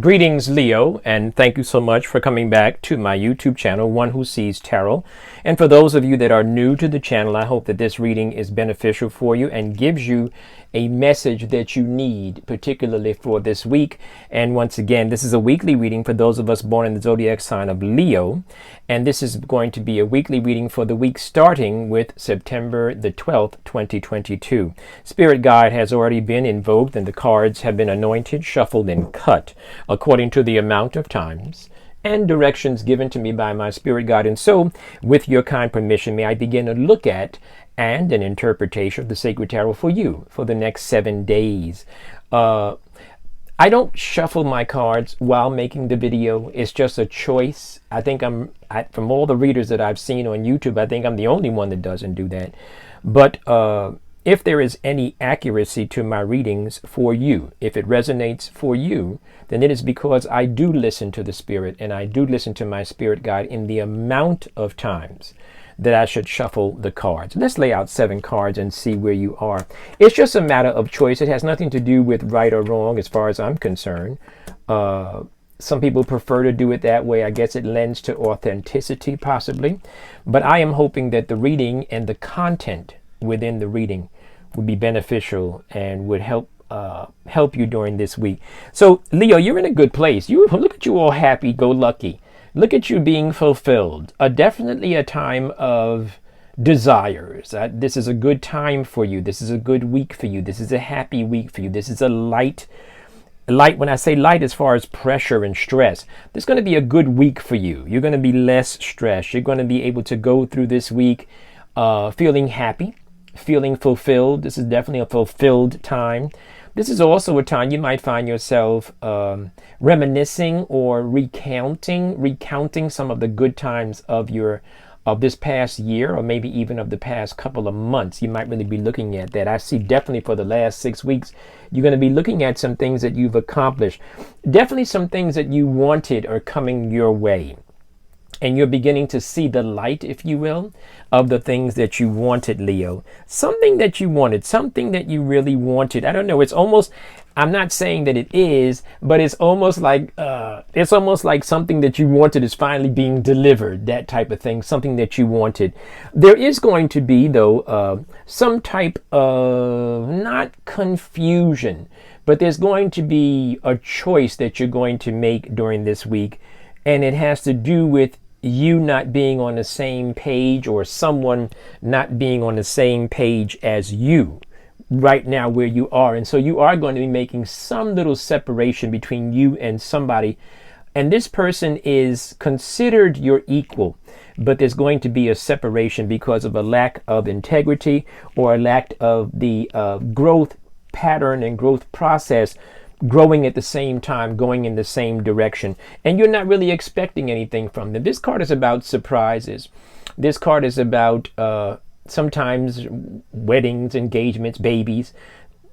Greetings, Leo, and thank you so much for coming back to my YouTube channel, One Who Sees Tarot. And for those of you that are new to the channel, I hope that this reading is beneficial for you and gives you a message that you need, particularly for this week. And once again, this is a weekly reading for those of us born in the zodiac sign of Leo. And this is going to be a weekly reading for the week starting with September the 12th, 2022. Spirit guide has already been invoked and the cards have been anointed, shuffled, and cut according to the amount of times and directions given to me by my spirit guide. And so, with your kind permission, may I begin to look at and an interpretation of the Sacred Tarot for you for the next 7 days. I don't shuffle my cards while making the video. It's just a choice. I think from all the readers that I've seen on YouTube, I think I'm the only one that doesn't do that. But if there is any accuracy to my readings for you, if it resonates for you, then it is because I do listen to the Spirit and I do listen to my spirit guide in the amount of times that I should shuffle the cards. Let's lay out 7 cards and see where you are. It's just a matter of choice. It has nothing to do with right or wrong as far as I'm concerned. Some people prefer to do it that way. I guess it lends to authenticity possibly. But I am hoping that the reading and the content within the reading would be beneficial and would help you during this week. So Leo, you're in a good place. Look at you all happy-go-lucky. Look at you being fulfilled. Definitely a time of desires. This is a good time for you. This is a good week for you. This is a happy week for you. This is a light. When I say light as far as pressure and stress, this is going to be a good week for you. You're going to be less stressed. You're going to be able to go through this week feeling happy, feeling fulfilled. This is definitely a fulfilled time. This is also a time you might find yourself reminiscing or recounting some of the good times of this past year, or maybe even of the past couple of months. You might really be looking at that. I see definitely for the last 6 weeks, you're going to be looking at some things that you've accomplished. Definitely some things that you wanted are coming your way. And you're beginning to see the light, if you will, of the things that you wanted, Leo. Something that you wanted, something that you really wanted. I don't know. It's almost, I'm not saying that it is, but it's almost like something that you wanted is finally being delivered, that type of thing, something that you wanted. There is going to be, though, some type of, not confusion, but there's going to be a choice that you're going to make during this week. And it has to do with you not being on the same page, or someone not being on the same page as you right now where you are. And so you are going to be making some little separation between you and somebody. And this person is considered your equal, but there's going to be a separation because of a lack of integrity or a lack of the growth pattern and growth process, growing at the same time, going in the same direction, and you're not really expecting anything from them. This card is about surprises. This card is about sometimes weddings, engagements, babies,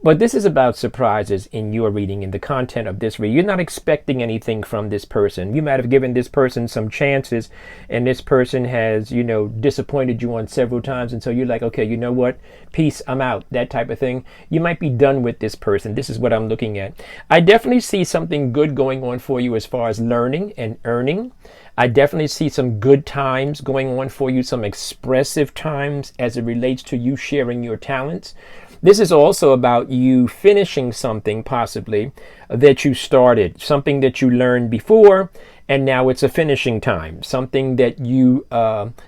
but this is about surprises in your reading, in the content of this reading. You're not expecting anything from this person. You might have given this person some chances, and this person has, disappointed you on several times, and so you're like, okay, you know what? Peace, I'm out, that type of thing. You might be done with this person. This is what I'm looking at. I definitely see something good going on for you as far as learning and earning. I definitely see some good times going on for you, some expressive times as it relates to you sharing your talents. This is also about you finishing something possibly that you started, something that you learned before, and now it's a finishing time. Something that you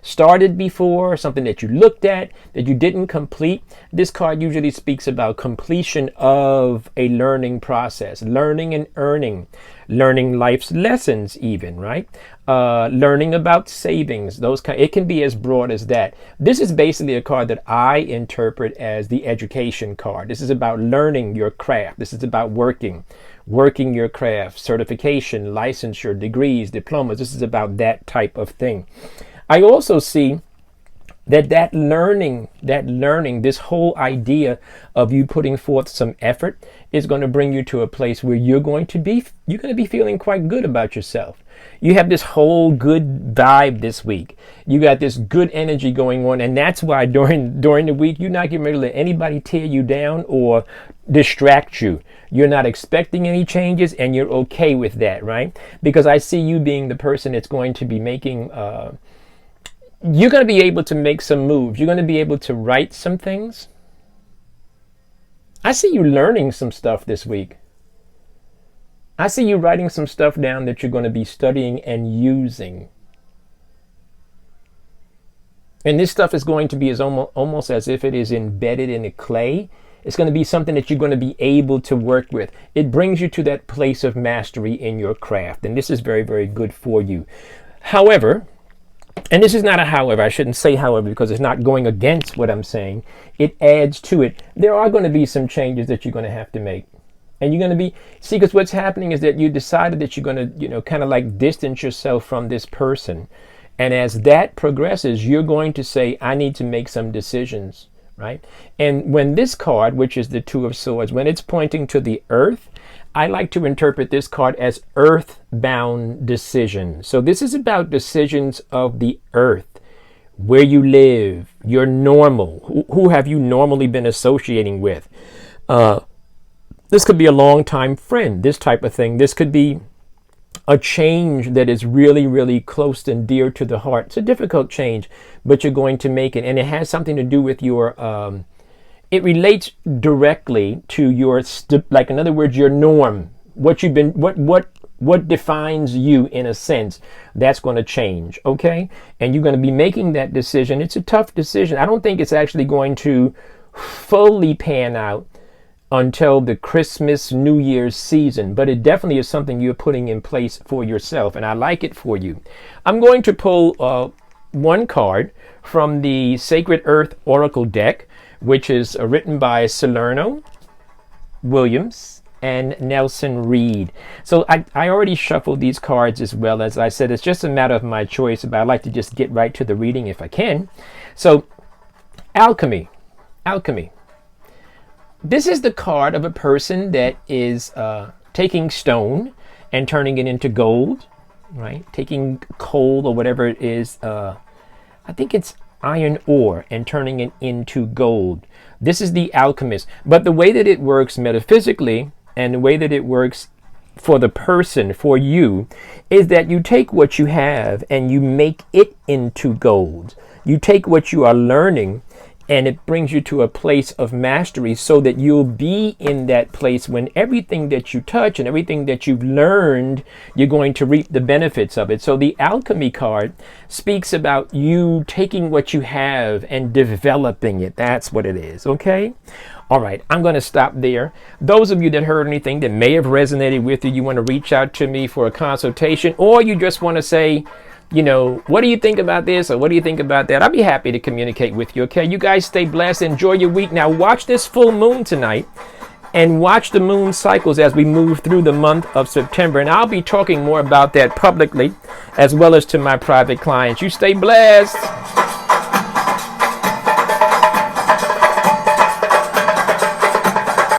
started before, something that you looked at, that you didn't complete. This card usually speaks about completion of a learning process, learning and earning, learning life's lessons even, right? Learning about savings, it can be as broad as that. This is basically a card that I interpret as the education card. This is about learning your craft. This is about working your craft, certification, licensure, degrees, diplomas. This is about that type of thing. I also see that learning, this whole idea of you putting forth some effort is going to bring you to a place where you're going to be feeling quite good about yourself. You have this whole good vibe this week. You got this good energy going on, and that's why during the week you're not getting ready to let anybody tear you down or distract you. You're not expecting any changes, and you're okay with that, right? Because I see you being the person that's going to be making you're going to be able to make some moves. You're going to be able to write some things. I see you learning some stuff this week. I see you writing some stuff down that you're going to be studying and using. And this stuff is going to be almost as if it is embedded in a clay. It's going to be something that you're going to be able to work with. It brings you to that place of mastery in your craft. And this is very, very good for you. However, and this is not a however, I shouldn't say however because it's not going against what I'm saying. It adds to it. There are going to be some changes that you're going to have to make. And you're going to be, see, because what's happening is that you decided that you're going to, kind of like distance yourself from this person. And as that progresses, you're going to say, I need to make some decisions, right? And when this card, which is the Two of Swords, when it's pointing to the earth, I like to interpret this card as earthbound decisions. So this is about decisions of the earth, where you live, your normal, who have you normally been associating with. This could be a longtime friend, this type of thing. This could be a change that is really, really close and dear to the heart. It's a difficult change, but you're going to make it. And it has something to do with your it relates directly to your, like in other words, your norm, what you've been, what defines you in a sense, that's going to change, okay? And you're going to be making that decision. It's a tough decision. I don't think it's actually going to fully pan out until the Christmas, New Year's season, but it definitely is something you're putting in place for yourself, and I like it for you. I'm going to pull one card from the Sacred Earth Oracle deck, which is written by Salerno Williams and Nelson Reed. So I already shuffled these cards as well. As I said, it's just a matter of my choice, but I like to just get right to the reading if I can. So, alchemy. This is the card of a person that is taking stone and turning it into gold, right? Taking coal or whatever it is. I think it's iron ore and turning it into gold. This is the alchemist. But the way that it works metaphysically and the way that it works for the person, for you, is that you take what you have and you make it into gold. You take what you are learning and it brings you to a place of mastery so that you'll be in that place when everything that you touch and everything that you've learned, you're going to reap the benefits of it. So the alchemy card speaks about you taking what you have and developing it. That's what it is, okay? All right, I'm going to stop there. Those of you that heard anything that may have resonated with you, you want to reach out to me for a consultation, or you just want to say, what do you think about this or what do you think about that? I'll be happy to communicate with you, okay? You guys stay blessed. Enjoy your week. Now watch this full moon tonight and watch the moon cycles as we move through the month of September. And I'll be talking more about that publicly as well as to my private clients. You stay blessed.